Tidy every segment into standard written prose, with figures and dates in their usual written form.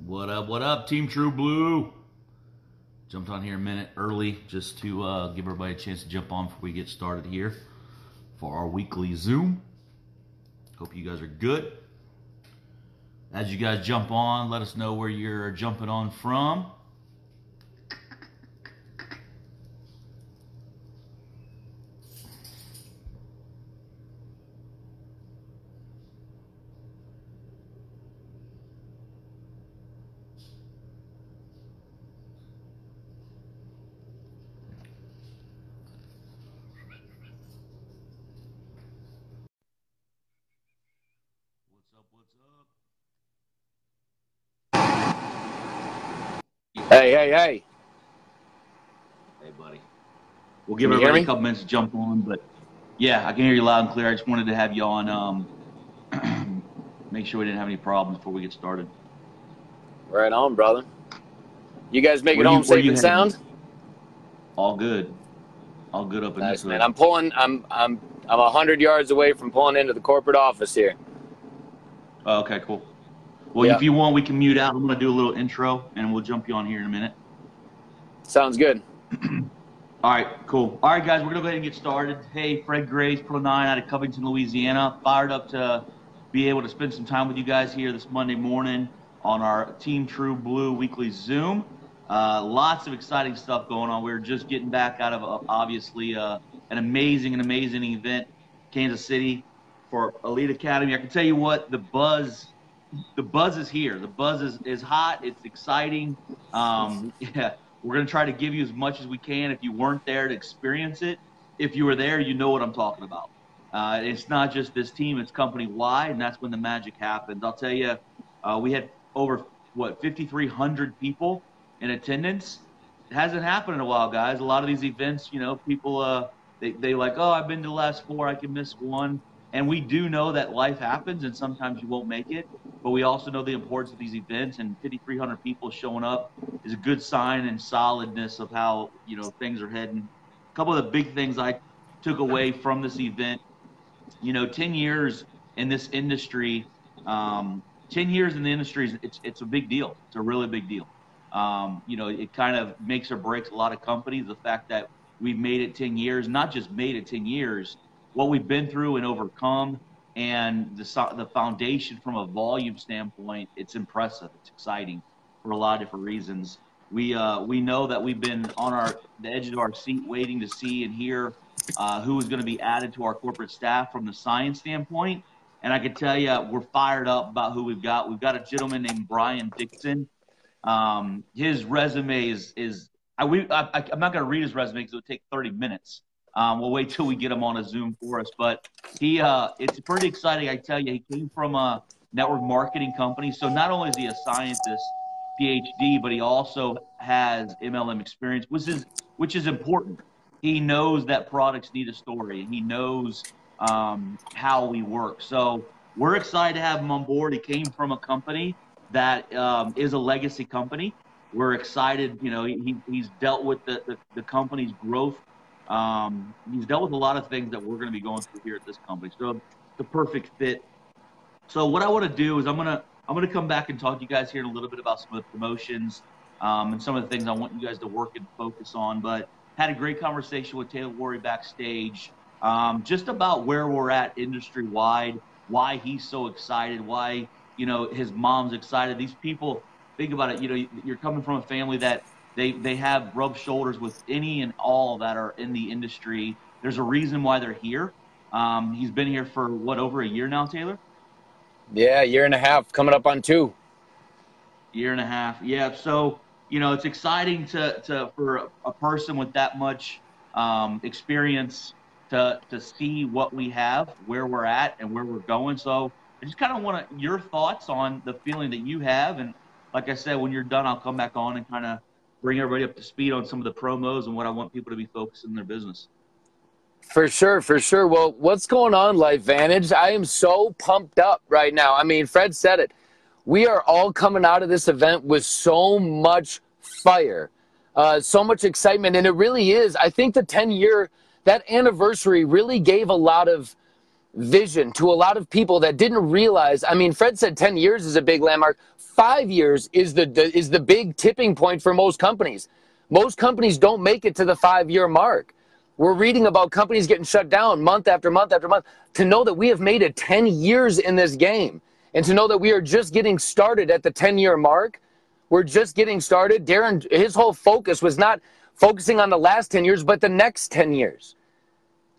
What up, Team True Blue? Jumped on here a minute early just to give everybody a chance to jump on before we get started here for our weekly Zoom. Hope you guys are good. As you guys jump on, let us know where you're jumping on from. Hey, hey, hey. Hey, buddy. We'll give everybody a couple minutes to jump on, but yeah, I can hear you loud and clear. I just wanted to have you on, make sure we didn't have any problems before we get started. Right on, brother. You guys make it home safe and sound? All good. All good up in nice, this man. I'm 100 yards away from pulling into the corporate office here. Oh, okay, cool. Well, if you want, we can mute out. I'm going to do a little intro, and we'll jump you on here in a minute. Sounds good. All right, cool. All right, guys, we're going to go ahead and get started. Hey, Fred Grace, Pro 9 out of Covington, Louisiana. Fired up to be able to spend some time with you guys here this Monday morning on our Team True Blue weekly Zoom. Lots of exciting stuff going on. We're just getting back out of, obviously, an amazing event, Kansas City, for Elite Academy. I can tell you what, the buzz is here. The buzz is hot. It's exciting. Yeah, we're going to try to give you as much as we can. If you weren't there to experience it, if you were there, you know what I'm talking about. It's not just this team. It's company-wide, and that's when the magic happens. I'll tell you, we had over, 5,300 people in attendance. It hasn't happened in a while, guys. A lot of these events, people, they like, oh, I've been to the last 4. I can miss one. And we do know that life happens, and sometimes you won't make it. But we also know the importance of these events, and 5,300 people showing up is a good sign and solidness of how, things are heading. A couple of the big things I took away from this event, 10 years in this industry, 10 years in the industry, it's a big deal. It's a really big deal. It kind of makes or breaks a lot of companies. The fact that we've made it 10 years, not just made it 10 years, what we've been through and overcome, and the foundation from a volume standpoint, it's impressive. It's exciting for a lot of different reasons. We know that we've been on the edge of our seat waiting to see and hear who is going to be added to our corporate staff from the science standpoint. And I can tell you, we're fired up about who we've got. We've got a gentleman named Brian Dixon. His resume I'm not going to read his resume because it would take 30 minutes. We'll wait till we get him on a Zoom for us. But it's pretty exciting. I tell you, he came from a network marketing company. So not only is he a scientist, PhD, but he also has MLM experience, which is important. He knows that products need a story, and he knows how we work. So we're excited to have him on board. He came from a company that is a legacy company. We're excited. He's dealt with the company's growth. He's dealt with a lot of things that we're going to be going through here at this company. So the perfect fit. So what I want to do is I'm going to come back and talk to you guys here in a little bit about some of the promotions and some of the things I want you guys to work and focus on. But had a great conversation with Taylor Worre backstage, just about where we're at industry-wide, why he's so excited, why, his mom's excited. These people, think about it, you're coming from a family that they have rubbed shoulders with any and all that are in the industry. There's a reason why they're here. He's been here for, over a year now, Taylor? Yeah, 1.5 years, coming up on 2. 1.5 years, yeah. So, it's exciting for a person with that much experience to see what we have, where we're at, and where we're going. So I just kind of want your thoughts on the feeling that you have. And like I said, when you're done, I'll come back on and kind of bring everybody up to speed on some of the promos and what I want people to be focusing in their business. For sure, for sure. Well, what's going on, LifeVantage? I am so pumped up right now. I mean, Fred said it. We are all coming out of this event with so much fire, so much excitement, and it really is. I think the 10-year, that anniversary really gave a lot of vision to a lot of people that didn't realize. I mean, Fred said 10 years is a big landmark. 5 years is the big tipping point for most companies. Most companies don't make it to the 5-year mark. We're reading about companies getting shut down month after month after month. To know that we have made it 10 years in this game, and to know that we are just getting started at the 10-year mark, we're just getting started. Darren, his whole focus was not focusing on the last 10 years, but the next 10 years.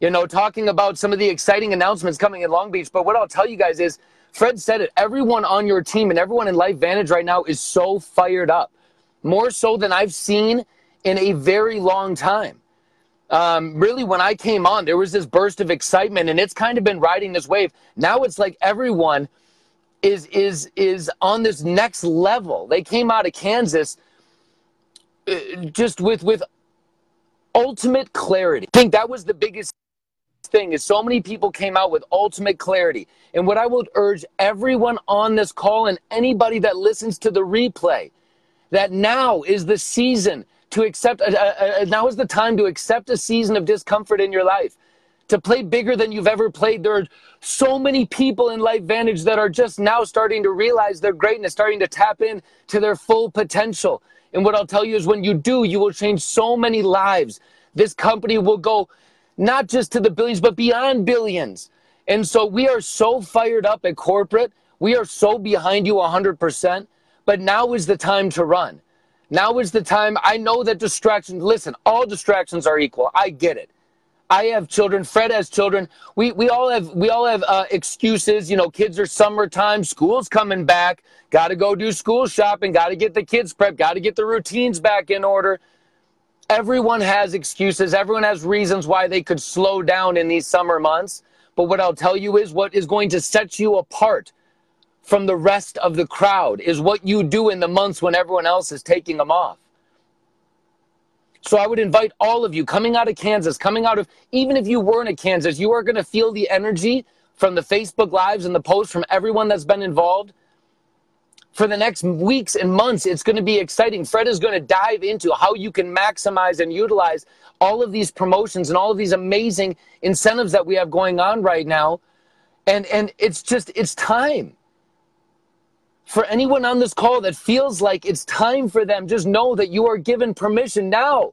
You know, talking about some of the exciting announcements coming in Long Beach. But what I'll tell you guys is, Fred said it, everyone on your team and everyone in LifeVantage right now is so fired up. More so than I've seen in a very long time. Really, when I came on, there was this burst of excitement, and it's kind of been riding this wave. Now it's like everyone is on this next level. They came out of Kansas just with ultimate clarity. I think that was the biggest thing, is so many people came out with ultimate clarity. And what I would urge everyone on this call and anybody that listens to the replay, that now is the season to accept, now is the time to accept a season of discomfort in your life, to play bigger than you've ever played. There are so many people in LifeVantage that are just now starting to realize their greatness, starting to tap in to their full potential. And what I'll tell you is, when you do, you will change so many lives. This company will go not just to the billions, but beyond billions. And so we are so fired up at corporate. We are so behind you 100%. But now is the time to run. Now is the time. I know that distractions, listen, all distractions are equal. I get it. I have children. Fred has children. We all have excuses. You know, kids are summertime. School's coming back. Got to go do school shopping. Got to get the kids prepped. Got to get the routines back in order. Everyone has excuses. Everyone has reasons why they could slow down in these summer months. But what I'll tell you is, what is going to set you apart from the rest of the crowd is what you do in the months when everyone else is taking them off. So I would invite all of you coming out of Kansas, coming out of, even if you weren't at Kansas, you are going to feel the energy from the Facebook Lives and the posts from everyone that's been involved. For the next weeks and months, it's going to be exciting. Fred is going to dive into how you can maximize and utilize all of these promotions and all of these amazing incentives that we have going on right now. And it's just, it's time. For anyone on this call that feels like it's time for them, just know that you are given permission now.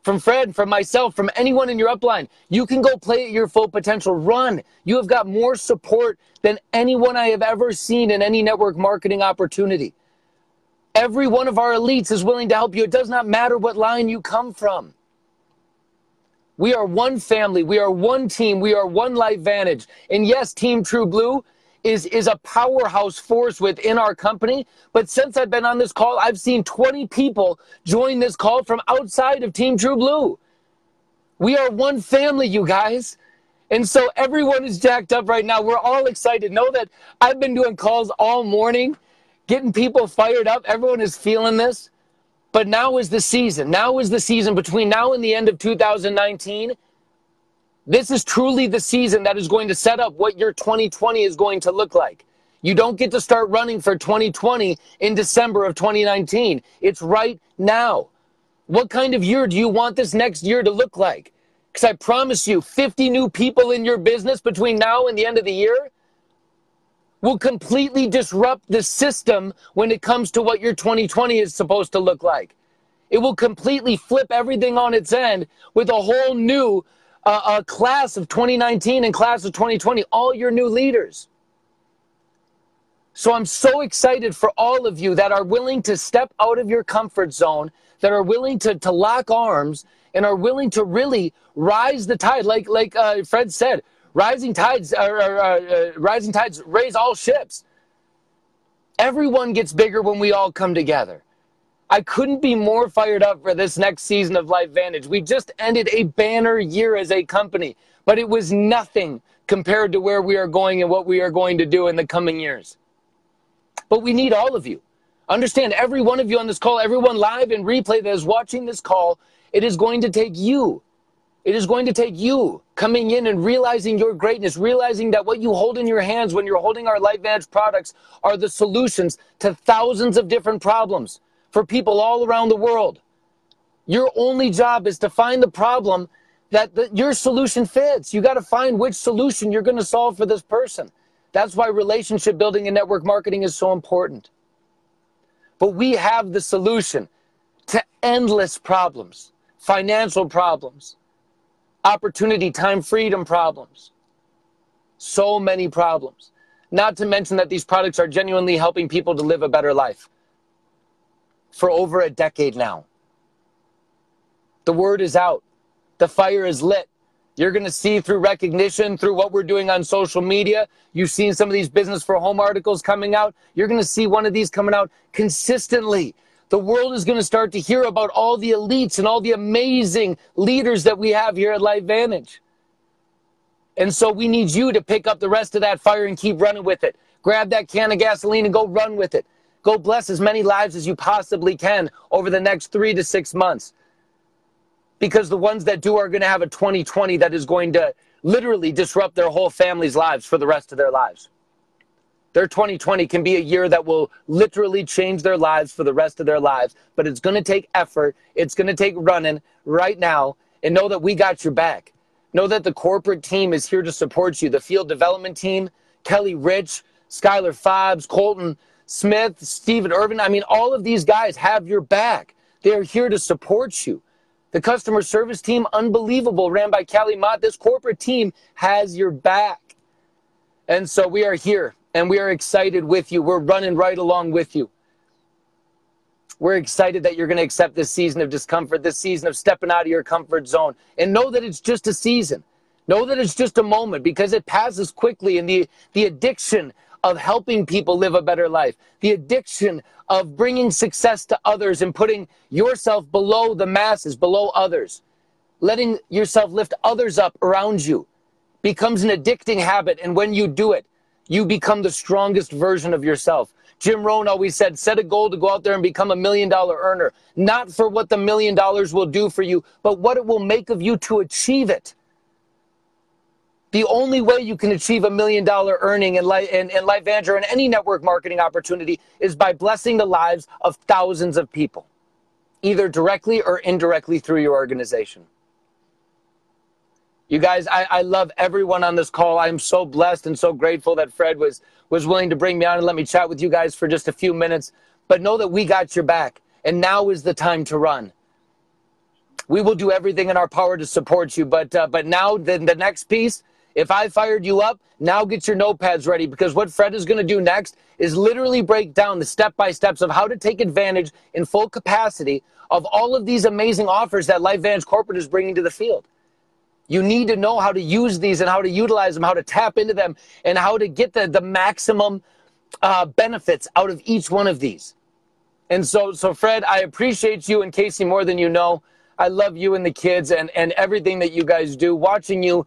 From Fred, from myself, from anyone in your upline, you can go play at your full potential. Run. You have got more support than anyone I have ever seen in any network marketing opportunity. Every one of our elites is willing to help you. It does not matter what line you come from. We are one family. We are one team. We are one LifeVantage. And yes, Team True Blue is a powerhouse force within our company. But since I've been on this call, I've seen 20 people join this call from outside of Team True Blue. We are one family, you guys. And so everyone is jacked up right now. We're all excited. Know that I've been doing calls all morning, getting people fired up. Everyone is feeling this. But now is the season. Now is the season between now and the end of 2019. This is truly the season that is going to set up what your 2020 is going to look like. You don't get to start running for 2020 in December of 2019. It's right now. What kind of year do you want this next year to look like? Because I promise you, 50 new people in your business between now and the end of the year will completely disrupt the system when it comes to what your 2020 is supposed to look like. It will completely flip everything on its end with a whole new class of 2019 and class of 2020, all your new leaders. So I'm so excited for all of you that are willing to step out of your comfort zone, that are willing to lock arms and are willing to really rise the tide. Like Fred said, rising tides raise all ships. Everyone gets bigger when we all come together. I couldn't be more fired up for this next season of LifeVantage. We just ended a banner year as a company, but it was nothing compared to where we are going and what we are going to do in the coming years. But we need all of you. Understand, every one of you on this call, everyone live and replay that is watching this call, it is going to take you. It is going to take you coming in and realizing your greatness, realizing that what you hold in your hands when you're holding our LifeVantage products are the solutions to thousands of different problems for people all around the world. Your only job is to find the problem your solution fits. You got to find which solution you're going to solve for this person. That's why relationship building and network marketing is so important. But we have the solution to endless problems, financial problems, opportunity, time, freedom problems. So many problems. Not to mention that these products are genuinely helping people to live a better life for over a decade now. The word is out. The fire is lit. You're going to see through recognition, through what we're doing on social media. You've seen some of these business for home articles coming out. You're going to see one of these coming out consistently. The world is going to start to hear about all the elites and all the amazing leaders that we have here at LifeVantage. And so we need you to pick up the rest of that fire and keep running with it. Grab that can of gasoline and go run with it. Go bless as many lives as you possibly can over the next 3 to 6 months. Because the ones that do are going to have a 2020 that is going to literally disrupt their whole family's lives for the rest of their lives. Their 2020 can be a year that will literally change their lives for the rest of their lives. But it's going to take effort. It's going to take running right now. And know that we got your back. Know that the corporate team is here to support you. The field development team, Kelly Rich, Skylar Fobbs, Colton Smith, Steven Irvin. I mean, all of these guys have your back. They are here to support you. The customer service team, unbelievable, ran by Callie Mott. This corporate team has your back. And so we are here, and we are excited with you. We're running right along with you. We're excited that you're going to accept this season of discomfort, this season of stepping out of your comfort zone. And know that it's just a season. Know that it's just a moment, because it passes quickly. And the addiction of helping people live a better life, the addiction of bringing success to others and putting yourself below the masses, below others, letting yourself lift others up around you becomes an addicting habit. And when you do it, you become the strongest version of yourself. Jim Rohn always said, set a goal to go out there and become $1 million earner, not for what the $1 million will do for you, but what it will make of you to achieve it. The only way you can achieve $1 million earning in LifeVantage or in any network marketing opportunity is by blessing the lives of thousands of people, either directly or indirectly through your organization. You guys, I love everyone on this call. I am so blessed and so grateful that Fred was willing to bring me on and let me chat with you guys for just a few minutes. But know that we got your back, and now is the time to run. We will do everything in our power to support you, but now the next piece, if I fired you up, now get your notepads ready, because what Fred is going to do next is literally break down the step-by-steps of how to take advantage in full capacity of all of these amazing offers that LifeVantage Corporate is bringing to the field. You need to know how to use these and how to utilize them, how to tap into them, and how to get the maximum benefits out of each one of these. And so Fred, I appreciate you and Casey more than you know. I love you and the kids and everything that you guys do. Watching you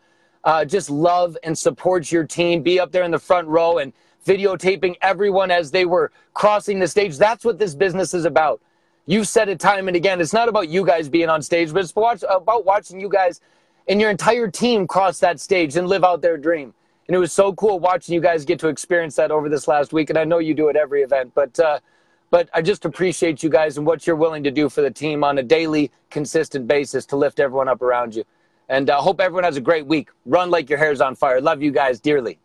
just love and support your team, be up there in the front row and videotaping everyone as they were crossing the stage. That's what this business is about. You've said it time and again. It's not about you guys being on stage, but it's about watching you guys and your entire team cross that stage and live out their dream. And it was so cool watching you guys get to experience that over this last week. And I know you do at every event, but I just appreciate you guys and what you're willing to do for the team on a daily, consistent basis to lift everyone up around you. And I hope everyone has a great week. Run like your hair's on fire. Love you guys dearly.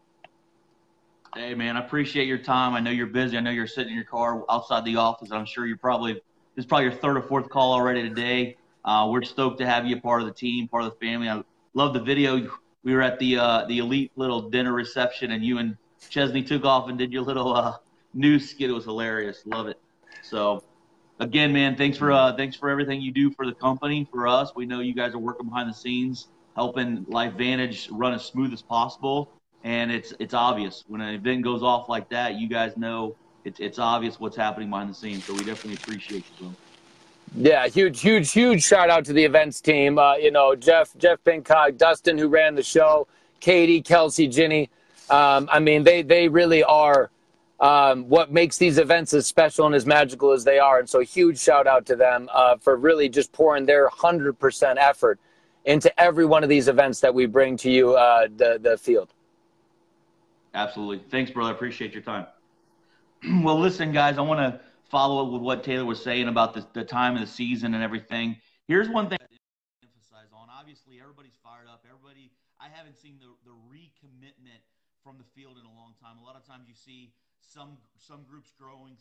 Hey, man, I appreciate your time. I know you're busy. I know you're sitting in your car outside the office. I'm sure this is probably your third or fourth call already today. We're stoked to have you a part of the team, part of the family. I love the video. We were at the elite little dinner reception, and you and Chesney took off and did your little news skit. It was hilarious. Love it. So, again, man, thanks for everything you do for the company, for us. We know you guys are working behind the scenes, helping LifeVantage run as smooth as possible. And it's obvious when an event goes off like that. You guys know it's obvious what's happening behind the scenes. So we definitely appreciate you, bro. Yeah, huge shout out to the events team. Jeff Pincock, Dustin, who ran the show, Katie, Kelsey, Ginny. I mean, they really are what makes these events as special and as magical as they are. And so huge shout out to them for really just pouring their 100% effort into every one of these events that we bring to you, the field. Absolutely. Thanks, brother. I appreciate your time. Well, listen, guys, I want to follow up with what Taylor was saying about the time of the season and everything. Here's one thing to emphasize on. obviously everybody's fired up. I haven't seen the recommitment from the field in a long time. A lot of times you see some groups growing,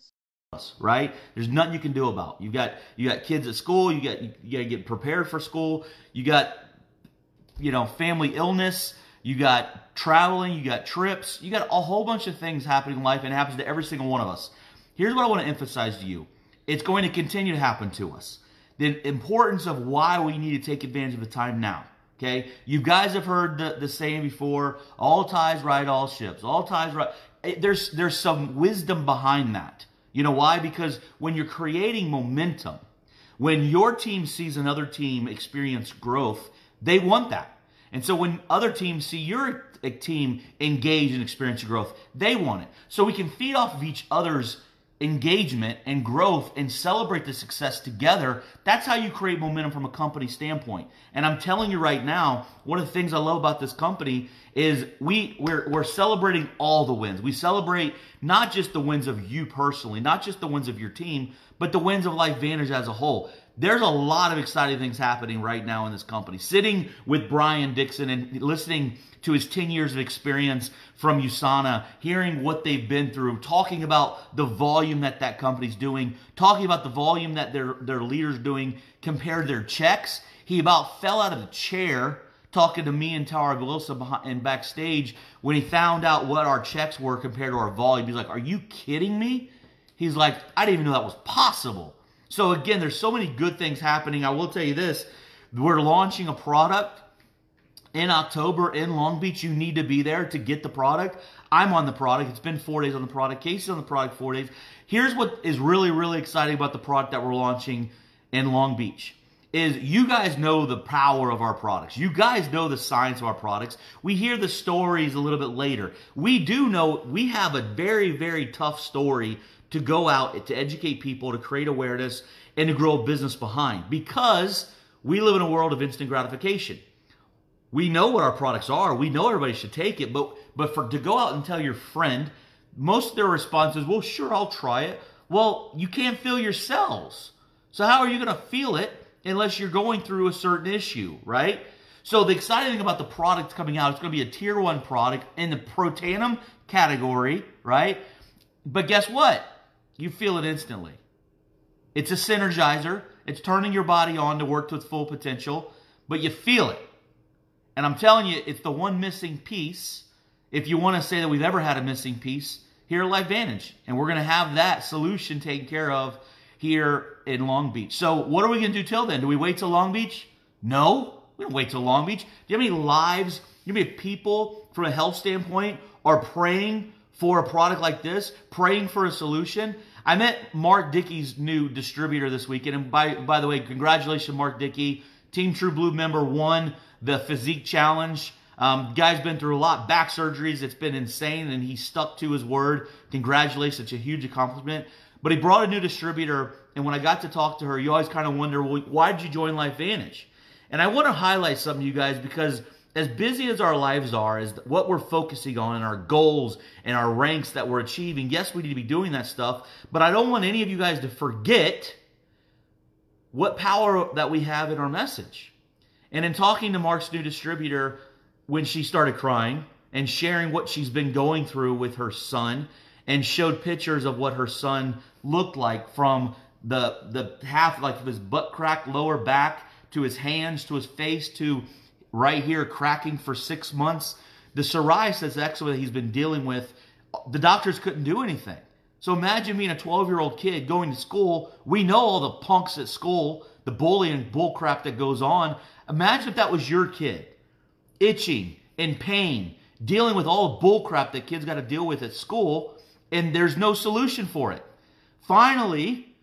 right? There's nothing you can do about. You got kids at school. You got to get prepared for school. You got family illness. You got traveling. You got trips. You got a whole bunch of things happening in life, and it happens to every single one of us. Here's what I want to emphasize to you. It's going to continue to happen to us. The importance of why we need to take advantage of the time now. Okay, you guys have heard the saying before: all tides ride all ships. All tides ride. There's some wisdom behind that. You know why? Because when you're creating momentum, when your team sees another team experience growth, they want that. And so when other teams see your team engage and experience growth, they want it. So we can feed off of each other's engagement and growth and celebrate the success together. That's how you create momentum from a company standpoint. And I'm telling you right now, one of the things I love about this company is we're celebrating all the wins. We celebrate not just the wins of you personally, not just the wins of your team, but the wins of LifeVantage as a whole. There's a lot of exciting things happening right now in this company. Sitting with Brian Dixon and listening to his 10 years of experience from USANA, hearing what they've been through, talking about the volume that company's doing, talking about the volume that their leaders doing compared to their checks. He about fell out of the chair talking to me and Tara Galosa in backstage when he found out what our checks were compared to our volume. He's like, "Are you kidding me?" He's like, "I didn't even know that was possible." So again, there's so many good things happening. I will tell you this. We're launching a product in October in Long Beach. You need to be there to get the product. I'm on the product. It's been 4 days on the product. Casey's on the product 4 days. Here's what is really, really exciting about the product that we're launching in Long Beach. Is you guys know the power of our products. You guys know the science of our products. We hear the stories a little bit later. We do know we have a very, very tough story to go out to educate people, to create awareness, and to grow a business behind, because we live in a world of instant gratification. We know what our products are. We know everybody should take it, but to go out and tell your friend, most of their response is, "Well, sure, I'll try it." Well, you can't feel your cells. So how are you going to feel it unless you're going through a certain issue, right? So the exciting thing about the product coming out, it's going to be a tier 1 product in the Protanum category, right? But guess what? You feel it instantly. It's a synergizer. It's turning your body on to work to its full potential, but you feel it. And I'm telling you, it's the one missing piece. If you want to say that we've ever had a missing piece, here at LifeVantage. And we're going to have that solution taken care of here in Long Beach. So what are we going to do till then? Do we wait till Long Beach? No, we don't wait till Long Beach. Do you have any lives, do you have any people from a health standpoint are praying for a product like this, praying for a solution? I met Mark Dickey's new distributor this weekend. And by the way, congratulations, Mark Dickey. Team True Blue member, won the physique challenge. Guy's been through a lot, back surgeries. It's been insane, and he stuck to his word. Congratulations, such a huge accomplishment. But he brought a new distributor, and when I got to talk to her, you always kind of wonder, well, why did you join LifeVantage? And I want to highlight something to you guys, because as busy as our lives are, as what we're focusing on and our goals and our ranks that we're achieving, yes, we need to be doing that stuff, but I don't want any of you guys to forget what power that we have in our message. And in talking to Mark's new distributor, when she started crying and sharing what she's been going through with her son, and showed pictures of what her son looked like, from the half, like of his butt crack, lower back, to his hands, to his face, to right here cracking for 6 months. The psoriasis eczema that he's been dealing with, the doctors couldn't do anything. So imagine being a 12-year-old kid going to school. We know all the punks at school, the bullying and bull crap that goes on. Imagine if that was your kid, itching, in pain, dealing with all the bull crap that kids got to deal with at school, and there's no solution for it. Finally,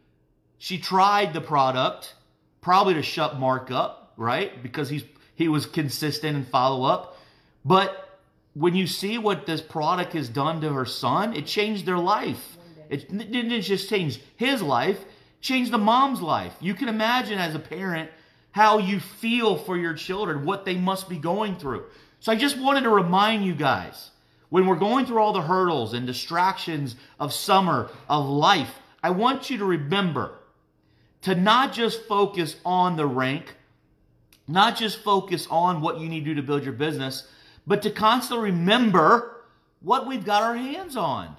she tried the product, probably to shut Mark up, right? Because he was consistent and follow up. But when you see what this product has done to her son, it changed their life. It didn't just change his life, it changed the mom's life. You can imagine as a parent how you feel for your children, what they must be going through. So I just wanted to remind you guys, when we're going through all the hurdles and distractions of summer, of life, I want you to remember to not just focus on the rank, not just focus on what you need to do to build your business, but to constantly remember what we've got our hands on.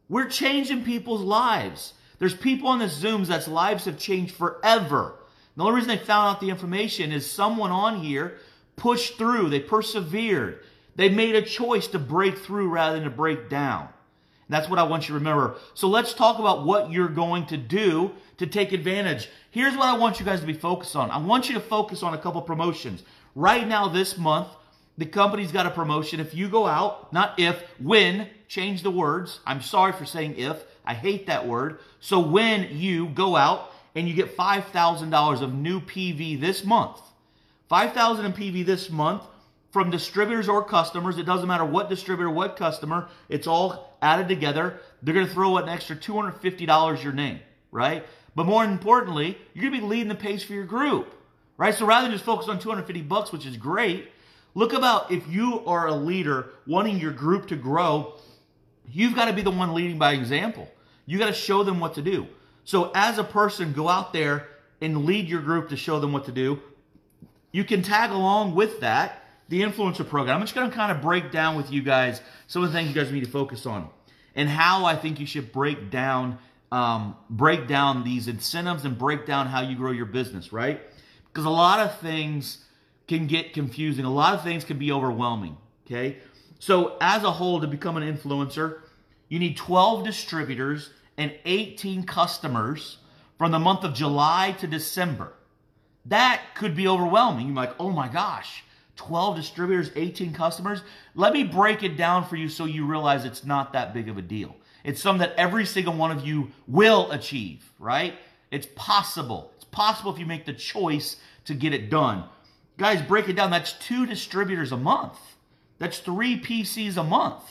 We're changing people's lives. There's people on this Zooms that's lives have changed forever. The only reason they found out the information is someone on here pushed through. They persevered. They made a choice to break through rather than to break down. And that's what I want you to remember. So let's talk about what you're going to do to take advantage. Here's what I want you guys to be focused on. I want you to focus on a couple promotions. Right now this month, the company's got a promotion. If you go out, not if, when, change the words. I'm sorry for saying if. I hate that word. So when you go out and you get $5,000 of new PV this month, $5,000 in PV this month from distributors or customers, it doesn't matter what distributor, what customer, it's all added together. They're going to throw an extra $250 your name, right? But more importantly, you're going to be leading the pace for your group, right? So rather than just focus on $250, which is great, look about if you are a leader wanting your group to grow, you've got to be the one leading by example. You got to show them what to do. So as a person, go out there and lead your group to show them what to do. You can tag along with that, the influencer program. I'm just going to kind of break down with you guys some of the things you guys need to focus on and how I think you should break down these incentives and break down how you grow your business, right? Because a lot of things can get confusing. A lot of things can be overwhelming, okay? So as a whole, to become an influencer, you need 12 distributors and 18 customers from the month of July to December. That could be overwhelming. You're like, oh my gosh, 12 distributors, 18 customers? Let me break it down for you so you realize it's not that big of a deal. It's something that every single one of you will achieve, right? It's possible. It's possible if you make the choice to get it done. Guys, break it down. That's 2 distributors a month. That's 3 PCs a month.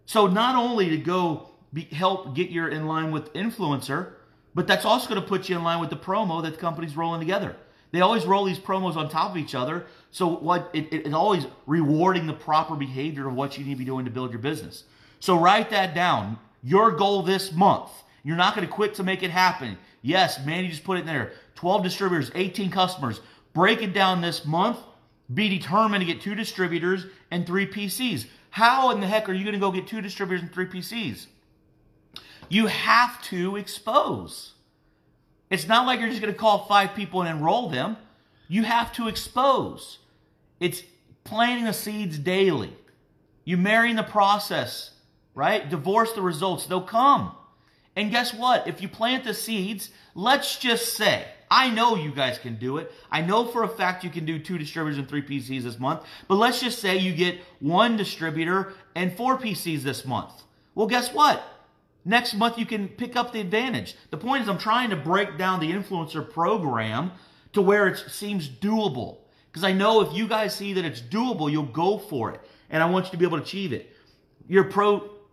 So not only to go help get you in line with influencer, but that's also going to put you in line with the promo that the company's rolling together. They always roll these promos on top of each other. So it's always rewarding the proper behavior of what you need to be doing to build your business. So write that down. Your goal this month. You're not going to quit to make it happen. Yes, man, you just put it in there. 12 distributors, 18 customers. Break it down this month. Be determined to get 2 distributors and 3 PCs. How in the heck are you going to go get 2 distributors and 3 PCs? You have to expose. It's not like you're just going to call 5 people and enroll them. You have to expose. It's planting the seeds daily. You marry in the process, right? Divorce the results. They'll come. And guess what? If you plant the seeds, let's just say, I know you guys can do it. I know for a fact you can do 2 distributors and 3 PCs this month. But let's just say you get 1 distributor and 4 PCs this month. Well, guess what? Next month you can pick up the advantage. The point is I'm trying to break down the influencer program to where it seems doable. Because I know if you guys see that it's doable, you'll go for it. And I want you to be able to achieve it.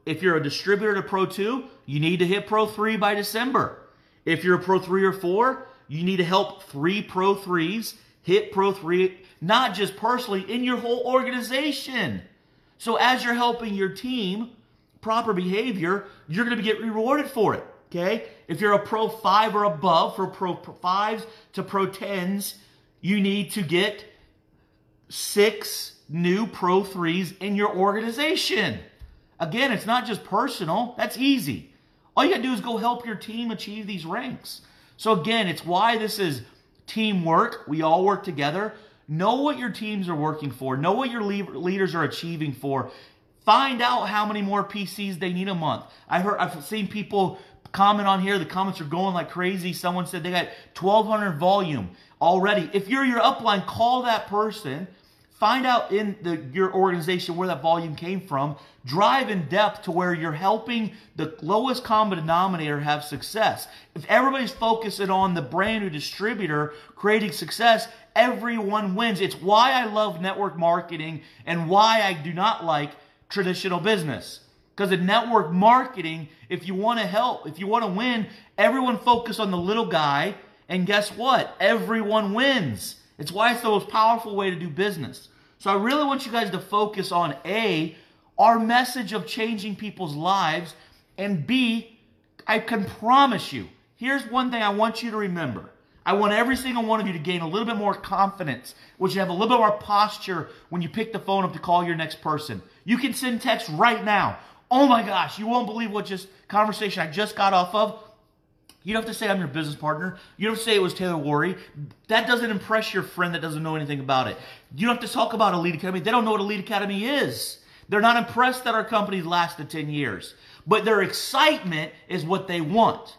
If you're a distributor to Pro 2, you need to hit Pro 3 by December. If you're a Pro 3 or 4, you need to help 3 Pro 3s hit Pro 3, not just personally, in your whole organization. So as you're helping your team, proper behavior, you're going to get rewarded for it, okay? If you're a Pro 5 or above, for Pro 5s to Pro 10s, you need to get 6 new Pro 3s in your organization. Again, it's not just personal. That's easy. All you got to do is go help your team achieve these ranks. So again, it's why this is teamwork. We all work together. Know what your teams are working for. Know what your leaders are achieving for. Find out how many more PCs they need a month. I've seen people comment on here. The comments are going like crazy. Someone said they got 1,200 volume already. If you're your upline, call that person. Find out in your organization where that volume came from. Drive in depth to where you're helping the lowest common denominator have success. If everybody's focusing on the brand new distributor creating success, everyone wins. It's why I love network marketing and why I do not like traditional business. Because in network marketing, if you want to help, if you want to win, everyone focus on the little guy, and guess what? Everyone wins. It's why it's the most powerful way to do business. So I really want you guys to focus on A, our message of changing people's lives, and B, I can promise you, here's one thing I want you to remember. I want every single one of you to gain a little bit more confidence, which you have a little bit more posture when you pick the phone up to call your next person. You can send text right now. Oh my gosh, you won't believe what conversation I just got off of. You don't have to say I'm your business partner. You don't have to say it was Taylor Worre. That doesn't impress your friend that doesn't know anything about it. You don't have to talk about Elite Academy. They don't know what Elite Academy is. They're not impressed that our company lasted 10 years. But their excitement is what they want.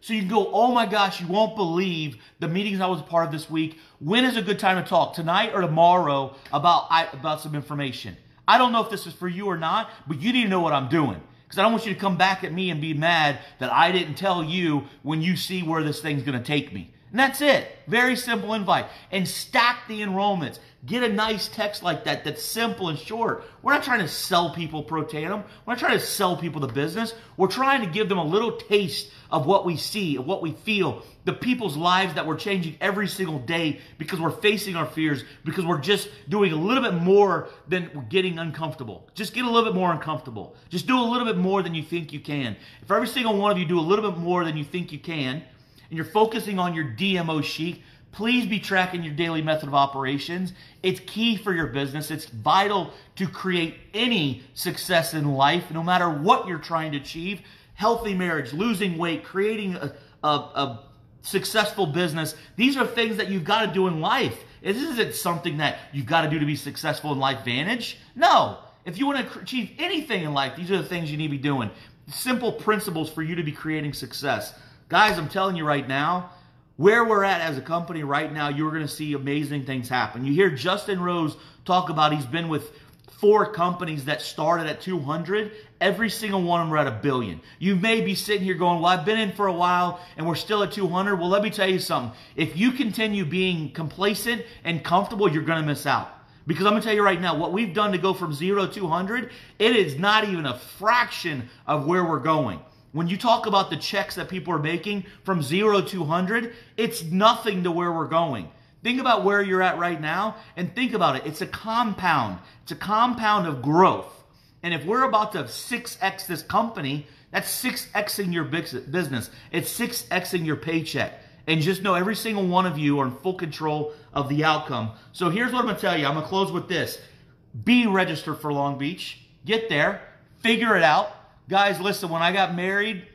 So you can go, oh my gosh, you won't believe the meetings I was a part of this week. When is a good time to talk? Tonight or tomorrow about some information? I don't know if this is for you or not, but you need to know what I'm doing. Because I don't want you to come back at me and be mad that I didn't tell you when you see where this thing's going to take me. And that's it. Very simple invite. And stack the enrollments. Get a nice text like that that's simple and short. We're not trying to sell people pro tandem. We're not trying to sell people the business. We're trying to give them a little taste of what we see, of what we feel, the people's lives that we're changing every single day because we're facing our fears, because we're just doing a little bit more than getting uncomfortable. Just get a little bit more uncomfortable. Just do a little bit more than you think you can. If every single one of you do a little bit more than you think you can, and you're focusing on your DMO sheet, please be tracking your daily method of operations. It's key for your business. It's vital to create any success in life, no matter what you're trying to achieve. Healthy marriage, losing weight, creating a successful business. These are things that you've got to do in life. This isn't something that you've got to do to be successful in Life Vantage. No. If you want to achieve anything in life, these are the things you need to be doing. Simple principles for you to be creating success. Guys, I'm telling you right now, where we're at as a company right now, you're going to see amazing things happen. You hear Justin Rose talk about he's been with 4 companies that started at 200. Every single one of them are at $1 billion. You may be sitting here going, well, I've been in for a while and we're still at 200. Well, let me tell you something. If you continue being complacent and comfortable, you're going to miss out. Because I'm going to tell you right now, what we've done to go from 0 to 200, it is not even a fraction of where we're going. When you talk about the checks that people are making from 0 to 100, it's nothing to where we're going. Think about where you're at right now and think about it. It's a compound. It's a compound of growth. And if we're about to 6x this company, that's 6xing your business. It's 6xing your paycheck. And just know every single one of you are in full control of the outcome. So here's what I'm going to tell you. I'm going to close with this. Be registered for Long Beach. Get there. Figure it out. Guys, listen, when I got married,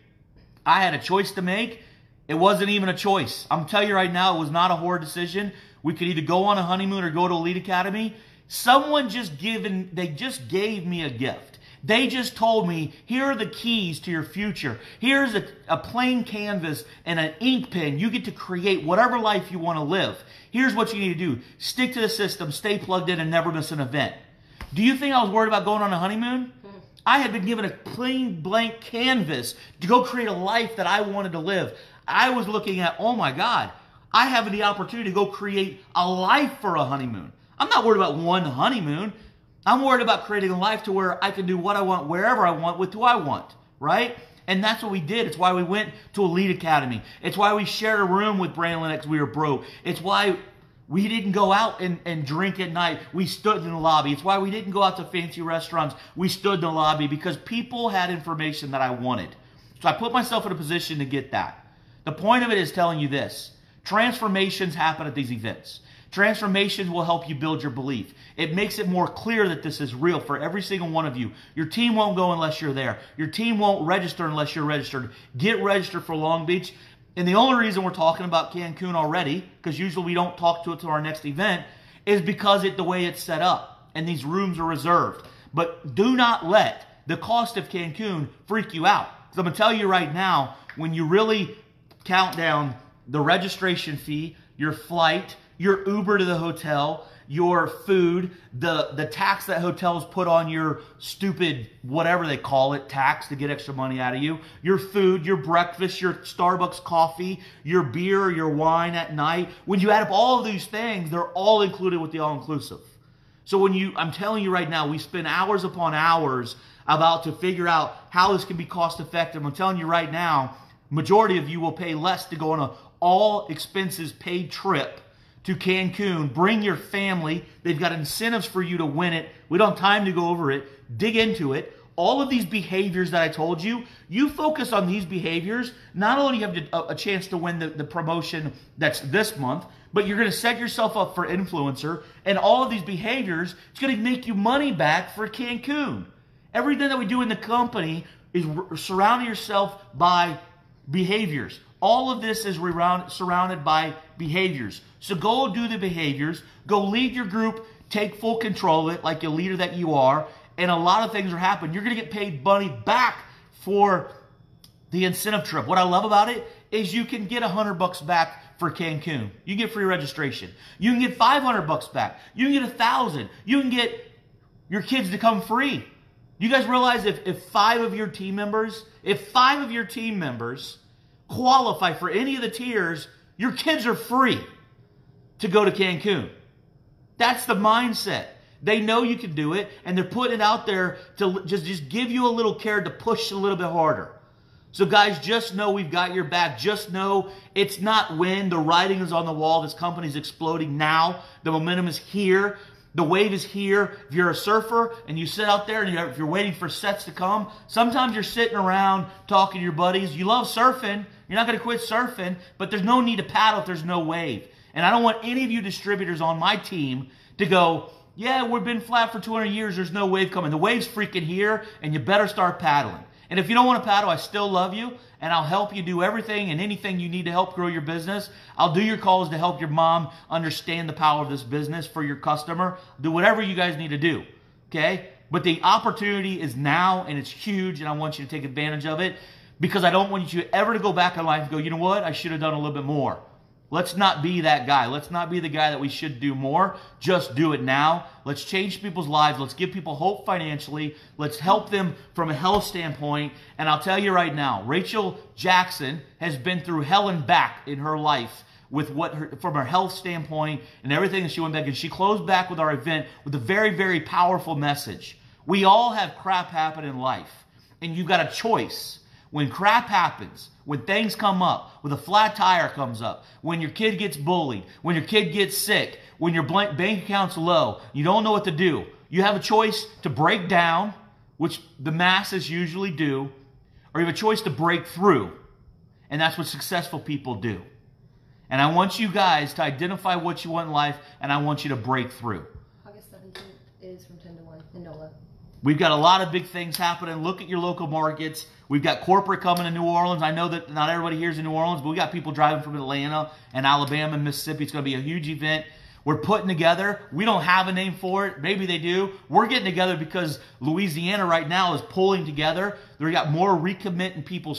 I had a choice to make. It wasn't even a choice. I'm telling you right now, it was not a hard decision. We could either go on a honeymoon or go to Elite Academy. Someone they just gave me a gift. They just told me, here are the keys to your future. Here's a plain canvas and an ink pen. You get to create whatever life you want to live. Here's what you need to do. Stick to the system, stay plugged in, and never miss an event. Do you think I was worried about going on a honeymoon? I had been given a plain blank canvas to go create a life that I wanted to live. I was looking at, oh my God, I have the opportunity to go create a life for a honeymoon. I'm not worried about one honeymoon. I'm worried about creating a life to where I can do what I want, wherever I want, with who I want, right? And that's what we did. It's why we went to Elite Academy. It's why we shared a room with Brandon X. We were broke. It's why we didn't go out and drink at night. We stood in the lobby. It's why we didn't go out to fancy restaurants. We stood in the lobby because people had information that I wanted. So I put myself in a position to get that. The point of it is telling you this. Transformations happen at these events. Transformations will help you build your belief. It makes it more clear that this is real for every single one of you. Your team won't go unless you're there. Your team won't register unless you're registered. Get registered for Long Beach. And the only reason we're talking about Cancun already, because usually we don't talk to it till our next event, is because the way it's set up. And these rooms are reserved. But do not let the cost of Cancun freak you out. Because I'm going to tell you right now, when you really count down the registration fee, your flight, your Uber to the hotel, your food, the tax that hotels put on your stupid, whatever they call it, tax to get extra money out of you, your food, your breakfast, your Starbucks coffee, your beer, your wine at night. When you add up all of these things, they're all included with the all-inclusive. So I'm telling you right now, we spend hours upon hours about to figure out how this can be cost-effective. I'm telling you right now, majority of you will pay less to go on an all-expenses-paid trip to Cancun. Bring your family. They've got incentives for you to win it. We don't have time to go over it. Dig into it. all of these behaviors that I told you, you focus on these behaviors, not only do you have a chance to win the promotion that's this month, but you're going to set yourself up for influencer, and all of these behaviors, it's going to make you money back for Cancun. Everything that we do in the company is surrounding yourself by behaviors. All of this is surrounded by behaviors. So go do the behaviors, go lead your group, take full control of it like a leader that you are, and a lot of things are happening. You're going to get paid money back for the incentive trip. What I love about it is you can get $100 back for Cancun. You get free registration. You can get $500 back. You can get $1,000. You can get your kids to come free. You guys realize if five of your team members qualify for any of the tiers, your kids are free to go to Cancun. That's the mindset. They know you can do it, and they're putting it out there to just give you a little carrot to push a little bit harder. So guys, just know we've got your back. Just know it's not when. The writing is on the wall. This company's exploding now. The momentum is here. The wave is here. If you're a surfer and you sit out there and if you're waiting for sets to come, sometimes you're sitting around talking to your buddies. You love surfing. You're not going to quit surfing, but there's no need to paddle if there's no wave. And I don't want any of you distributors on my team to go, yeah, we've been flat for 200 years. There's no wave coming. The wave's freaking here, and you better start paddling. And if you don't want to paddle, I still love you, and I'll help you do everything and anything you need to help grow your business. I'll do your calls to help your mom understand the power of this business for your customer. Do whatever you guys need to do, okay? But the opportunity is now, and it's huge, and I want you to take advantage of it because I don't want you ever to go back in life and go, you know what? I should have done a little bit more. Let's not be that guy. Let's not be the guy that we should do more. Just do it now. Let's change people's lives. Let's give people hope financially. Let's help them from a health standpoint. And I'll tell you right now, Rachel Jackson has been through hell and back in her life with from her health standpoint and everything that she went back. And she closed back with our event with a very, very powerful message. We all have crap happen in life. And you've got a choice. When crap happens, when things come up, when a flat tire comes up, when your kid gets bullied, when your kid gets sick, when your bank account's low, you don't know what to do. You have a choice to break down, which the masses usually do, or you have a choice to break through. And that's what successful people do. And I want you guys to identify what you want in life, and I want you to break through. August 17th is from 10 to 1 in NOLA. We've got a lot of big things happening. Look at your local markets. We've got corporate coming to New Orleans. I know that not everybody here is in New Orleans, but we got people driving from Atlanta and Alabama and Mississippi. It's going to be a huge event. We're putting together. We don't have a name for it. Maybe they do. We're getting together because Louisiana right now is pulling together. They've got more recommit and people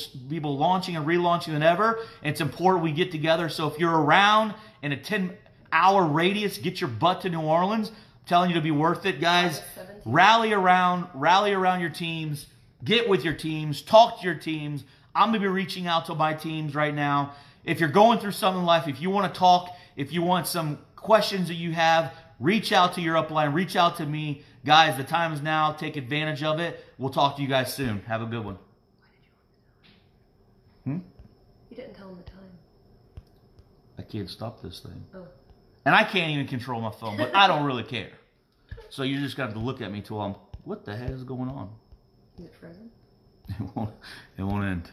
launching and relaunching than ever. And it's important we get together. So if you're around in a 10-hour radius, get your butt to New Orleans. I'm telling you to be worth it, guys. Rally around your teams. Get with your teams. Talk to your teams. I'm going to be reaching out to my teams right now. If you're going through something in life, if you want to talk, if you want some questions that you have, reach out to your upline. Reach out to me. Guys, the time is now. Take advantage of it. We'll talk to you guys soon. Have a good one. You didn't tell him the time. I can't stop this thing. Oh. And I can't even control my phone, but I don't really care. So you're just going to have to look at me till I'm, what the heck is going on? Is it frozen? It won't end.